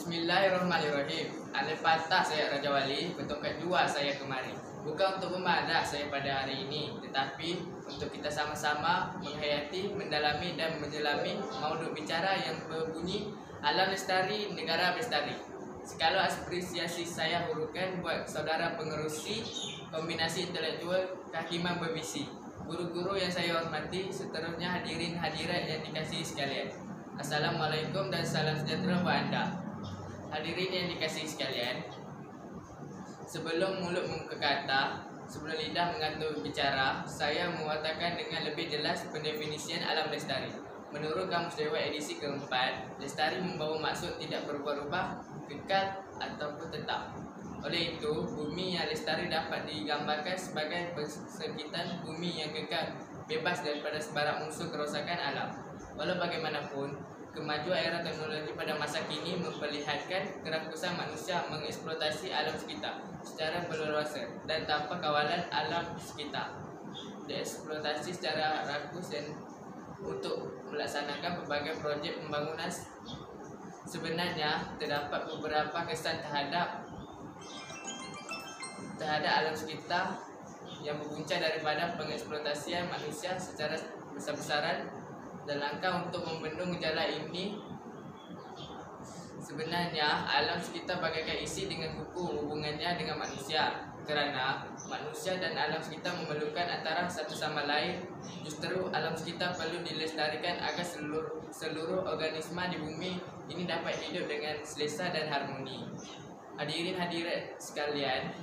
Bismillahirrahmanirrahim. Alif patah saya Raja Wali, bertongkat dua saya kemari. Bukan untuk memadah saya pada hari ini, tetapi untuk kita sama-sama menghayati, mendalami dan menjelami maudhu bicara yang berbunyi alam lestari, negara bestari. Segala apresiasi saya hurufkan buat saudara pengerusi kombinasi intelektual kehakiman berbisi. Guru-guru yang saya hormati, seterusnya hadirin hadirat yang dikasihi sekalian. Assalamualaikum dan salam sejahtera buat anda. Hadirin yang dikasihi sekalian, sebelum mulut membuka kata, sebelum lidah mengatur bicara, saya mengatakan dengan lebih jelas pendefinisian alam lestari. Menurut Kamus Dewa edisi keempat, lestari membawa maksud tidak berubah-ubah, kekal ataupun tetap. Oleh itu, bumi yang lestari dapat digambarkan sebagai persekitan bumi yang kekal, bebas daripada sebarang unsur kerosakan alam. Walau bagaimanapun, kemajuan era teknologi pada masa kini memperlihatkan kerakusan manusia mengeksploitasi alam sekitar secara berleluasa dan tanpa kawalan alam sekitar. Dieksploitasi secara rakus dan untuk melaksanakan berbagai projek pembangunan. Sebenarnya terdapat beberapa kesan terhadap alam sekitar yang berpunca daripada pengeksploitasian manusia secara besar-besaran. Dan langkah untuk membendung gejala ini, sebenarnya alam sekitar bagaikan isi dengan kuku hubungannya dengan manusia. Kerana manusia dan alam sekitar memerlukan antara satu sama lain, justru alam sekitar perlu dilestarikan agar seluruh organisme di bumi ini dapat hidup dengan selesa dan harmoni. Hadirin hadirat sekalian,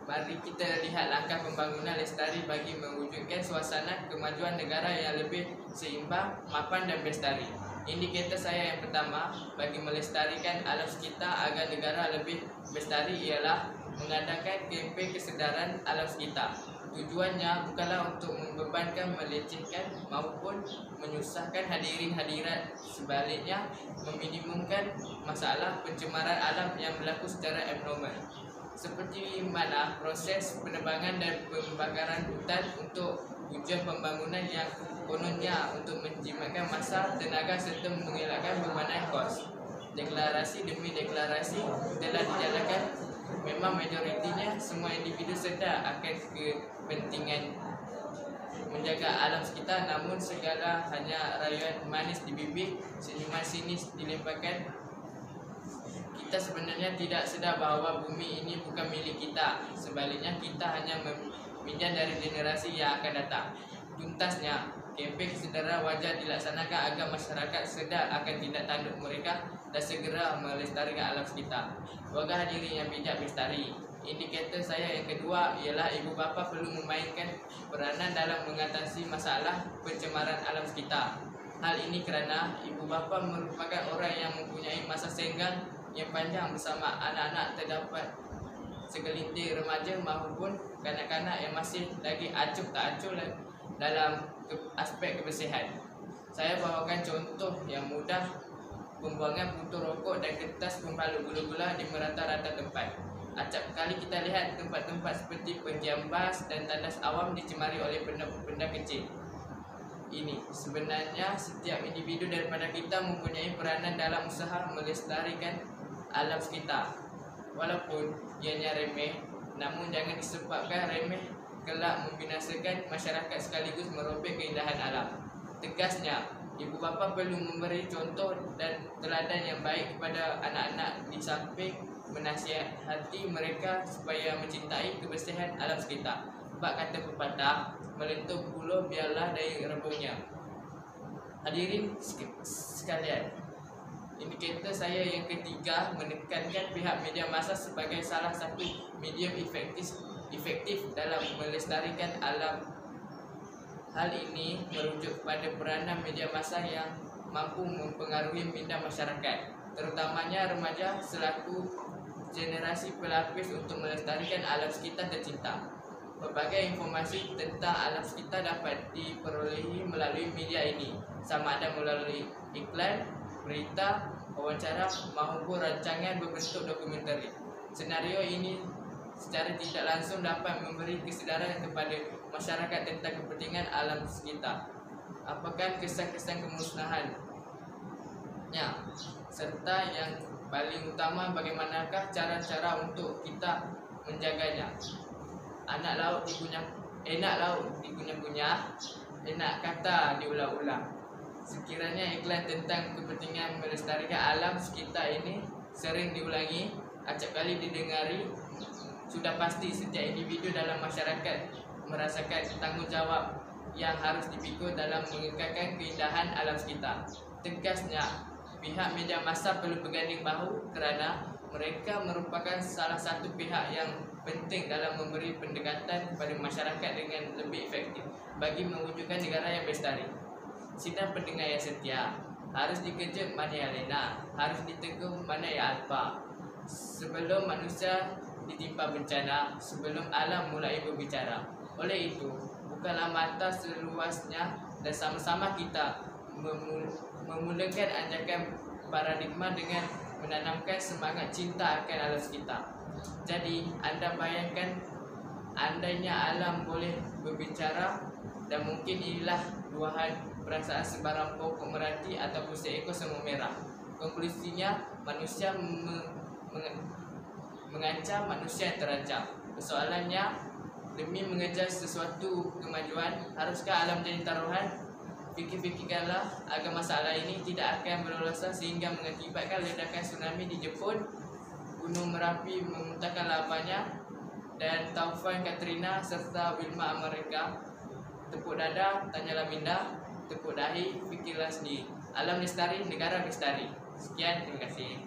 mari kita lihat langkah pembangunan lestari bagi mewujudkan suasana kemajuan negara yang lebih seimbang, mapan dan bestari. Indikator saya yang pertama bagi melestarikan alam sekitar agar negara lebih bestari ialah mengadakan kempen kesedaran alam sekitar. Tujuannya bukanlah untuk membebankan, melecehkan maupun menyusahkan hadirin hadirat, sebaliknya meminimumkan masalah pencemaran alam yang berlaku secara abnormal. Seperti mana proses penebangan dan pembakaran hutan untuk tujuan pembangunan yang kononnya untuk menjimatkan masa, tenaga serta mengelakkan berbagai kos. Deklarasi demi deklarasi telah dijalankan. Memang majoritinya semua individu sedar akan kepentingan menjaga alam sekitar, namun segala hanya rayuan manis di bibir, senyuman sinis dilemparkan. Kita sebenarnya tidak sedar bahawa bumi ini bukan milik kita. Sebaliknya kita hanya meminjam dari generasi yang akan datang. Tuntasnya, kempen kesedaran wajar dilaksanakan agar masyarakat sedar akan tindak tanduk mereka dan segera melestarikan alam sekitar. Warga hadirin yang bijak bestari, indikator saya yang kedua ialah ibu bapa perlu memainkan peranan dalam mengatasi masalah pencemaran alam sekitar. Hal ini kerana ibu bapa merupakan orang yang mempunyai masa senggang yang panjang bersama anak-anak. Terdapat segelintir remaja maupun kanak-kanak yang masih lagi acuh tak acuh dalam aspek kebersihan. Saya bawakan contoh yang mudah, pembuangan puntung rokok dan kertas pembalut gula-gula di merata-rata tempat. Acap kali kita lihat tempat-tempat seperti penjambas dan tandas awam dicemari oleh benda-benda kecil. Ini sebenarnya setiap individu daripada kita mempunyai peranan dalam usaha melestarikan alam sekitar. Walaupun ianya remeh, namun jangan disebabkan remeh kelak membinasakan masyarakat sekaligus merobek keindahan alam. Tegasnya, ibu bapa perlu memberi contoh dan teladan yang baik kepada anak-anak di samping menasihati mereka supaya mencintai kebersihan alam sekitar. Bak kata pepatah, melentur buluh biarlah dari rebungnya. Hadirin sekalian, indikator saya yang ketiga menekankan pihak media massa sebagai salah satu medium efektif dalam melestarikan alam. Hal ini merujuk kepada peranan media massa yang mampu mempengaruhi minda masyarakat, terutamanya remaja selaku generasi pelapis untuk melestarikan alam sekitar tercinta. Berbagai informasi tentang alam sekitar dapat diperolehi melalui media ini, sama ada melalui iklan, berita, wawancara maupun rancangan berbentuk dokumentari. Senario ini secara tidak langsung dapat memberi kesedaran kepada masyarakat tentang kepentingan alam sekitar. Apakah kesan-kesan kemusnahannya serta yang paling utama bagaimanakah cara-cara untuk kita menjaganya. Enak laut dikunyah-kunyah, enak kata diulang-ulang. Sekiranya iklan tentang kepentingan melestarikan alam sekitar ini sering diulangi, acap kali didengari, sudah pasti setiap individu dalam masyarakat merasakan tanggungjawab yang harus dipikul dalam mengekalkan keindahan alam sekitar. Tegasnya, pihak media massa perlu berganding bahu kerana mereka merupakan salah satu pihak yang penting dalam memberi pendekatan kepada masyarakat dengan lebih efektif bagi mewujudkan negara yang bestari. Sidang pendengar yang setia, harus dikejut mana yang lena, harus ditegur mana yang alpa. Sebelum manusia ditimpa bencana, sebelum alam mulai berbicara. Oleh itu, bukanlah mata seluasnya dan sama-sama kita memulakan ajakan paradigma dengan menanamkan semangat cinta akan alam sekitar. Jadi, anda bayangkan andainya alam boleh berbicara, dan mungkin inilah luahan perasaan sebarang pokok merati ataupun seekor semut merah. Konklusinya, manusia mengancam manusia yang terancam. Persoalannya, demi mengejar sesuatu kemajuan, haruskah alam jadi taruhan? Fikir-fikirkanlah agar masalah ini tidak akan berlalu sehingga mengakibatkan ledakan tsunami di Jepun, Gunung Merapi memuntahkan lavanya, dan taufan Katrina serta Wilma Amerika. Tepuk dada, tanyalah minda, tepuk dahi, fikirlah sendiri. Alam lestari, negara lestari. Sekian, terima kasih.